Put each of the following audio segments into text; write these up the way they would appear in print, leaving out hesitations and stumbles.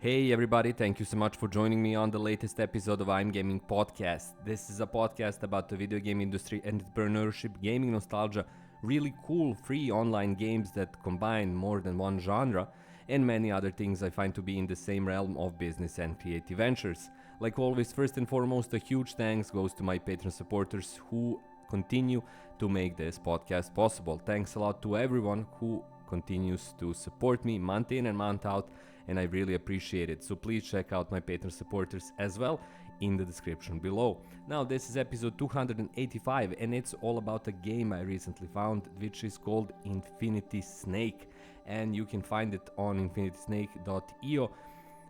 Hey everybody, thank you so much for joining me on the latest episode of I'm Gaming Podcast. This is a podcast about the video game industry, entrepreneurship, gaming nostalgia, really cool free online games that combine more than one genre, and many other things I find to be in the same realm of business and creative ventures. Like always, first and foremost, a huge thanks goes to my Patreon supporters who continue to make this podcast possible. Thanks a lot to everyone who continues to support me month in and month out, and I really appreciate it. So please check out my Patreon supporters as well in the description below. Now, this is episode 285, and it's all about a game I recently found, which is called Infinity Snake, and you can find it on infinitysnake.io.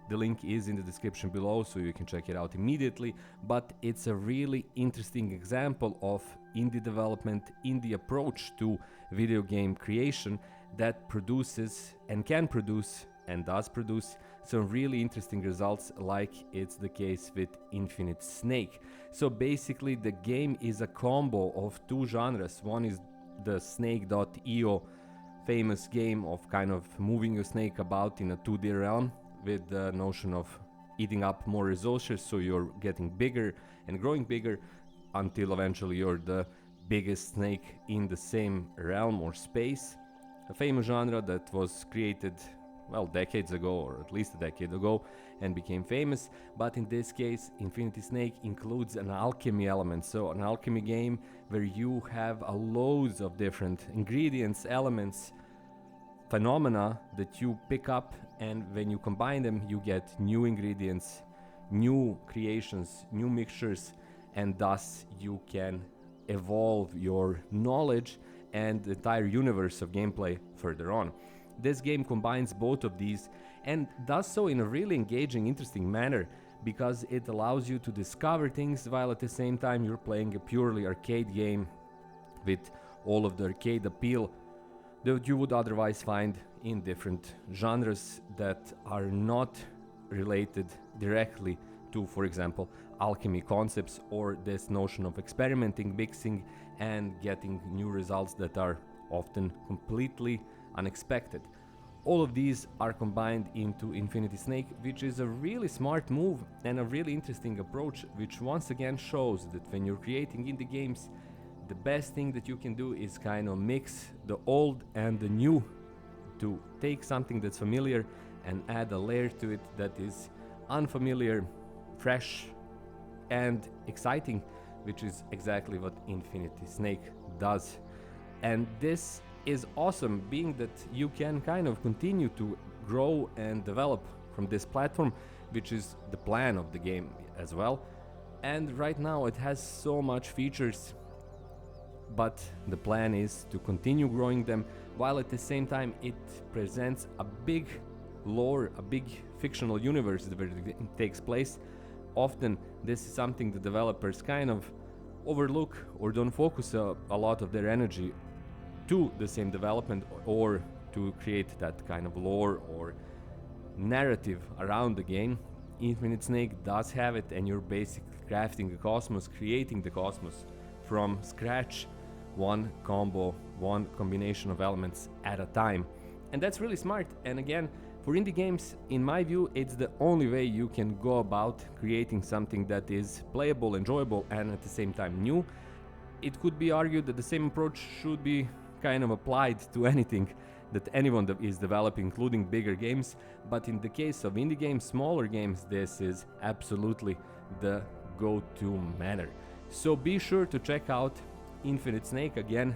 The link is in the description below, so you can check it out immediately. But it's a really interesting example of indie development, indie approach to video game creation that produces and can produce and does produce some really interesting results, like it's the case with Infinite Snake. So basically the game is a combo of two genres. One is the snake.io famous game of kind of moving your snake about in a 2D realm with the notion of eating up more resources, so you're getting bigger and growing bigger until eventually you're the biggest snake in the same realm or space. A famous genre that was created decades ago, or at least a decade ago, and became famous. But in this case, Infinity Snake includes an alchemy element. So an alchemy game where you have a loads of different ingredients, elements, phenomena that you pick up, and when you combine them, you get new ingredients, new creations, new mixtures, and thus you can evolve your knowledge and the entire universe of gameplay further on. This game combines both of these and does so in a really engaging, interesting manner, because it allows you to discover things while at the same time you're playing a purely arcade game with all of the arcade appeal that you would otherwise find in different genres that are not related directly to, for example, alchemy concepts or this notion of experimenting, mixing, and getting new results that are often completely unexpected. All of these are combined into Infinity Snake, which is a really smart move and a really interesting approach, which once again shows that when you're creating indie games, the best thing that you can do is kind of mix the old and the new to take something that's familiar and add a layer to it that is unfamiliar, fresh, and exciting, which is exactly what Infinity Snake does. And this is awesome, being that you can kind of continue to grow and develop from this platform, which is the plan of the game as well. And right now it has so much features, but the plan is to continue growing them, while at the same time it presents a big lore, a big fictional universe where it takes place. Often this is something the developers kind of overlook or don't focus a lot of their energy to the same development or to create that kind of lore or narrative around the game. Infinite Snake does have it, and you're basically crafting the cosmos, creating the cosmos from scratch, one combo, one combination of elements at a time. And that's really smart. And again, for indie games, in my view, it's the only way you can go about creating something that is playable, enjoyable, and at the same time new. It could be argued that the same approach should be kind of applied to anything that anyone is developing, including bigger games. But in the case of indie games, smaller games, this is absolutely the go-to manner. So be sure to check out Infinite Snake. Again,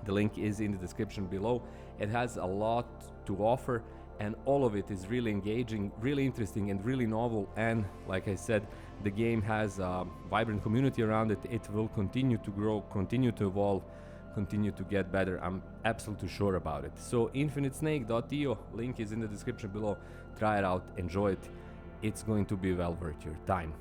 the link is in the description below. It has a lot to offer, and all of it is really engaging, really interesting, and really novel. And like I said, the game has a vibrant community around it. It will continue to grow, continue to evolve, continue to get better. I'm absolutely sure about it. So infinitesnake.io, link is in the description below. Try it out, enjoy it. It's going to be well worth your time.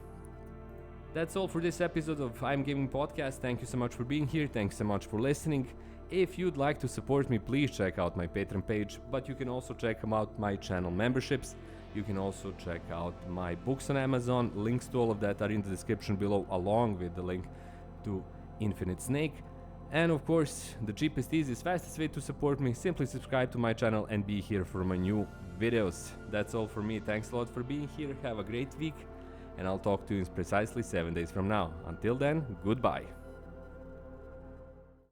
That's all for this episode of I'm Gaming Podcast. Thank you so much for being here. Thanks so much for listening. If you'd like to support me, please check out my Patreon page, but you can also check out my channel memberships. You can also check out my books on Amazon. Links to all of that are in the description below, along with the link to Infinite Snake. And of course, the cheapest, easiest, fastest way to support me, simply subscribe to my channel and be here for my new videos. That's all for me. Thanks a lot for being here. Have a great week, and I'll talk to you in precisely 7 days from now. Until then, goodbye.